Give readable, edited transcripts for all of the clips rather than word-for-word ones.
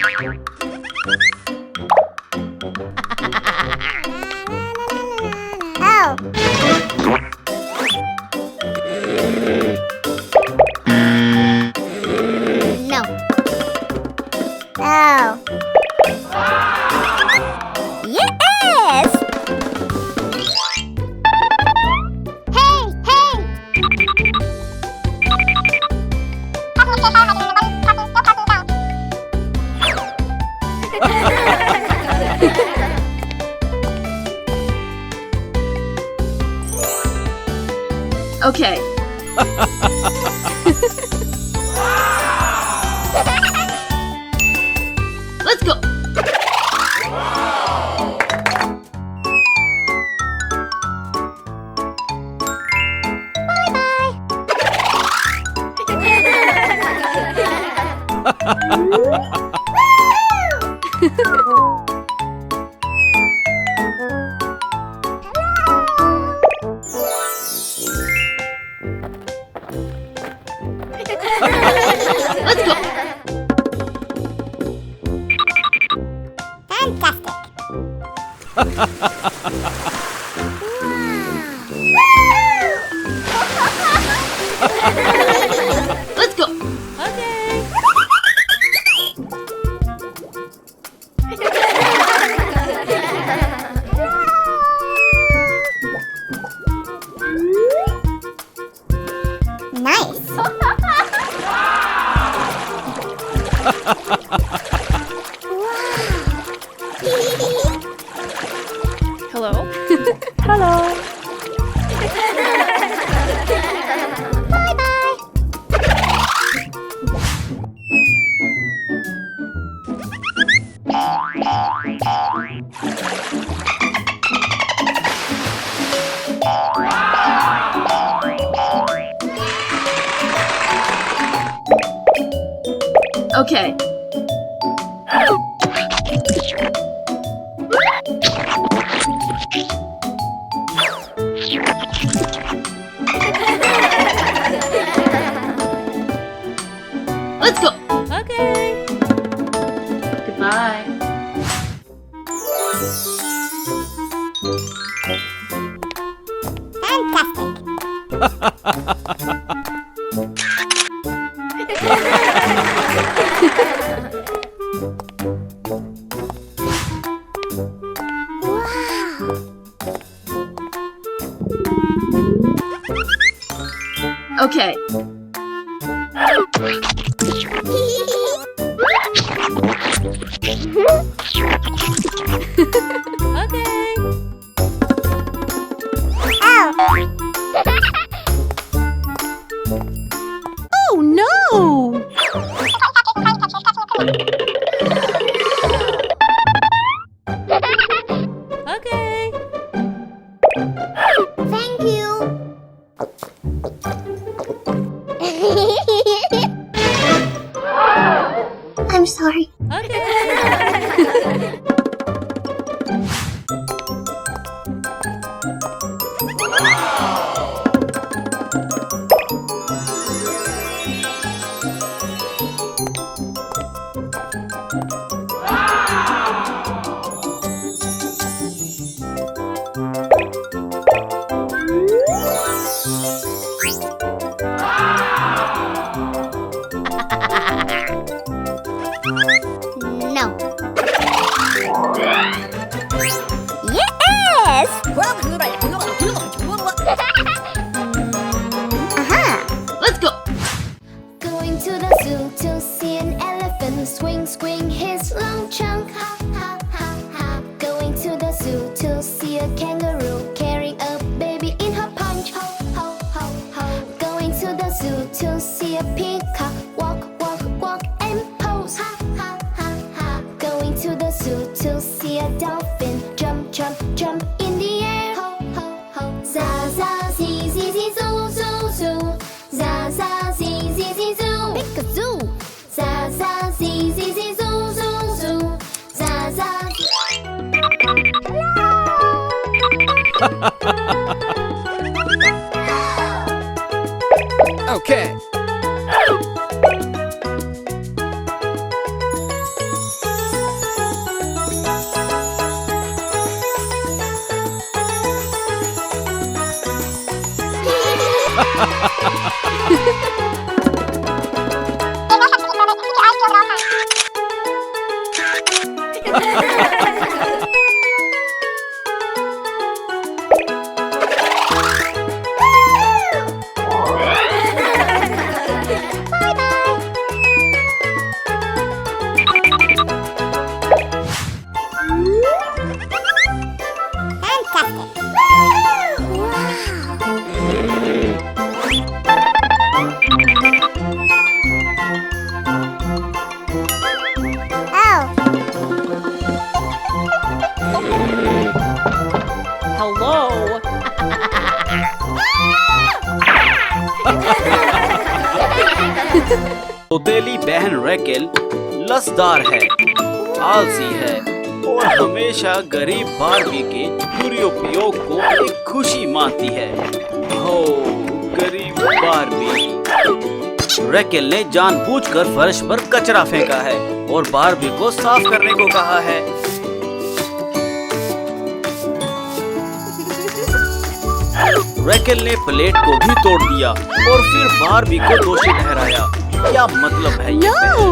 Oh. No. Oh. Yes! Hey, hey! Okay. Let's go. Let's go. Let's go. Okay. Nice. Hello. Hello. Okay. Let's go. Okay. Goodbye. Okay. Okay. Oh no! Okay. Thank you. I'm sorry. Okay. No. Yes! Let's go. Going to the zoo to see an elephant swing, swing his long trunk. Ha, ha, ha, ha. Going to the zoo to see a kangaroo carrying a baby in her punch. Ho, ho, ho, ho. Going to the zoo to see a peacock walk, walk, walk and pose. Ha, ha, ha, ha. Going to the zoo to see a dolphin jump, jump, jump in the air. Ho, ho, ho. Za, za, zi, zi, zi, zoo, zoo, zoo. Za, za, zi, zi, zi, zoo. Pick a zoo. Za, za, zi, zi, zi, zoo, zoo, zoo. Za, za. Okay. Hello. सौतेली बहन रैकेल लसदार है, आलसी है और हमेशा गरीब Barbie के दुरुपयोग को एक खुशी मानती है। हो गरीब बार्बी। रैकेल ने जानबूझकर फर्श पर कचरा फेंका है और बार्बी को साफ करने को कहा है। रैकेल ने प्लेट को भी तोड़ दिया और फिर बार्बी को दोषी ठहराया। क्या मतलब है ये? No.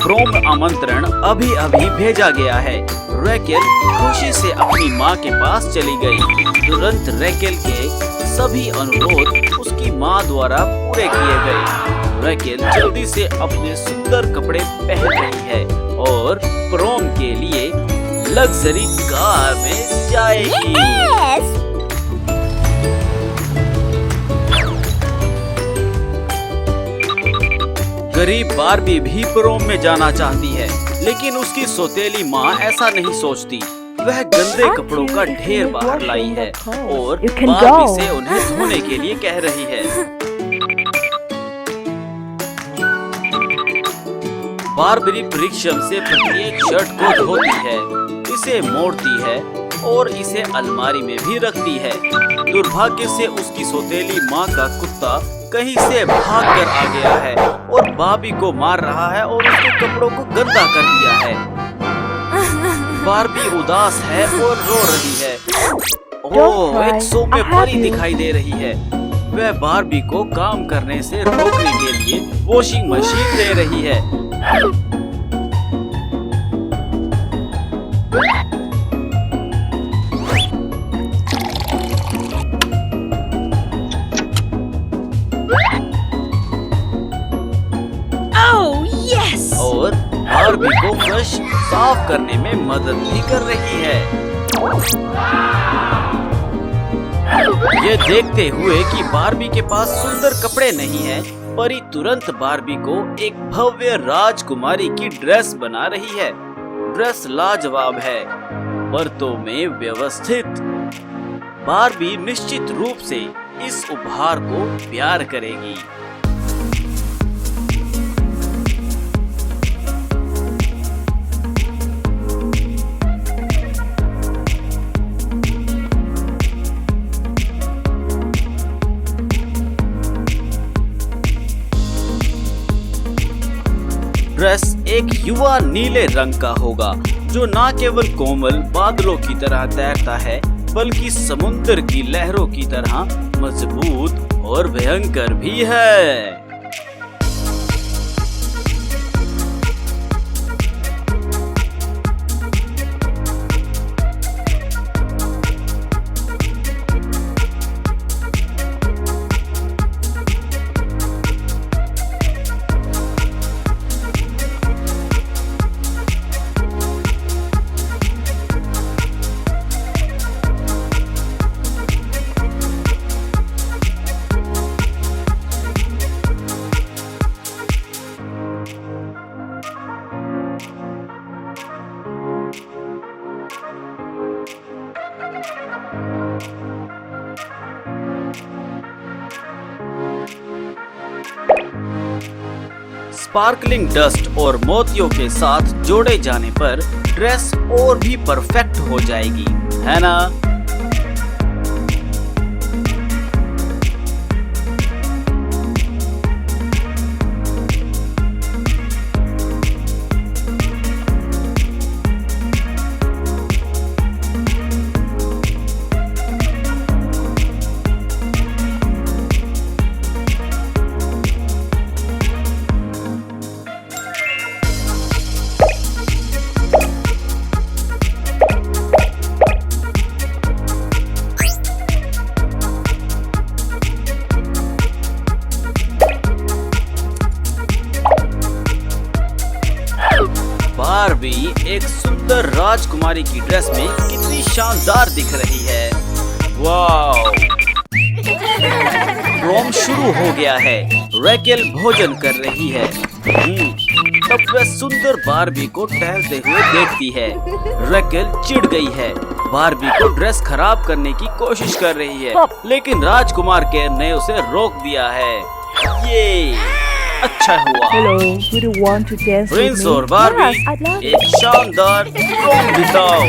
प्रोम आमंत्रण अभी अभी भेजा गया है। रैकेल खुशी से अपनी माँ के पास चली गई। तुरंत रैकेल के सभी अनुरोध उसकी माँ द्वारा पूरे किए गए। रैकेल जल्दी से अपने सुंदर कपड़े पहन रही है और प्रोम के लिए लग्जरी कार में जाएगी। गरीब बार्बी भी प्रोम में जाना चाहती है, लेकिन उसकी सौतेली माँ ऐसा नहीं सोचती। वह गंदे कपड़ों का ढेर बाहर लाई है और बार्बी से उन्हें धोने के लिए कह रही है। बार्बी परिश्रम से प्रत्येक शर्ट को धोती है, इसे मोड़ती है और इसे अलमारी में भी रखती है। दुर्भाग्य से उसकी सौतेली माँ का कुत्ता कहीं से भागकर आ गया है और बार्बी को मार रहा है और उसके कपड़ों को गंदा कर दिया है। बार्बी उदास है और रो रही है। ओह, एक सौम्य परी दिखाई दे रही है। वह बार्बी को काम करने से रोकने के लिए वॉशिंग मशीन दे रही है। और बार्बी को फर्श साफ करने में मदद भी कर रही है। ये देखते हुए कि बार्बी के पास सुंदर कपड़े नहीं हैं, परी तुरंत बार्बी को एक भव्य राजकुमारी की ड्रेस बना रही है। ड्रेस लाजवाब है, परतों में व्यवस्थित। बार्बी निश्चित रूप से इस उपहार को प्यार करेगी। ड्रेस एक युवा नीले रंग का होगा, जो न केवल कोमल बादलों की तरह तैरता है, बल्कि समुद्र की लहरों की तरह मजबूत और भयंकर भी है। स्पार्कलिंग डस्ट और मोतियों के साथ जोड़े जाने पर ड्रेस और भी परफेक्ट हो जाएगी, है ना? एक सुंदर राजकुमारी की ड्रेस में कितनी शानदार दिख रही है। वाव! प्रोम शुरू हो गया है। रैकेल भोजन कर रही है। तब वह सुंदर बारबी को टहलते हुए देखती है। रैकेल चिढ़ गई है। बारबी को ड्रेस खराब करने की कोशिश कर रही है, लेकिन राजकुमार केर ने उसे रोक दिया है। ये अच्छा हुआ। Hello, would you want to dance with Prince me? और Barbie Yes, I'd love it. एक शानदार प्रोम बिताओ।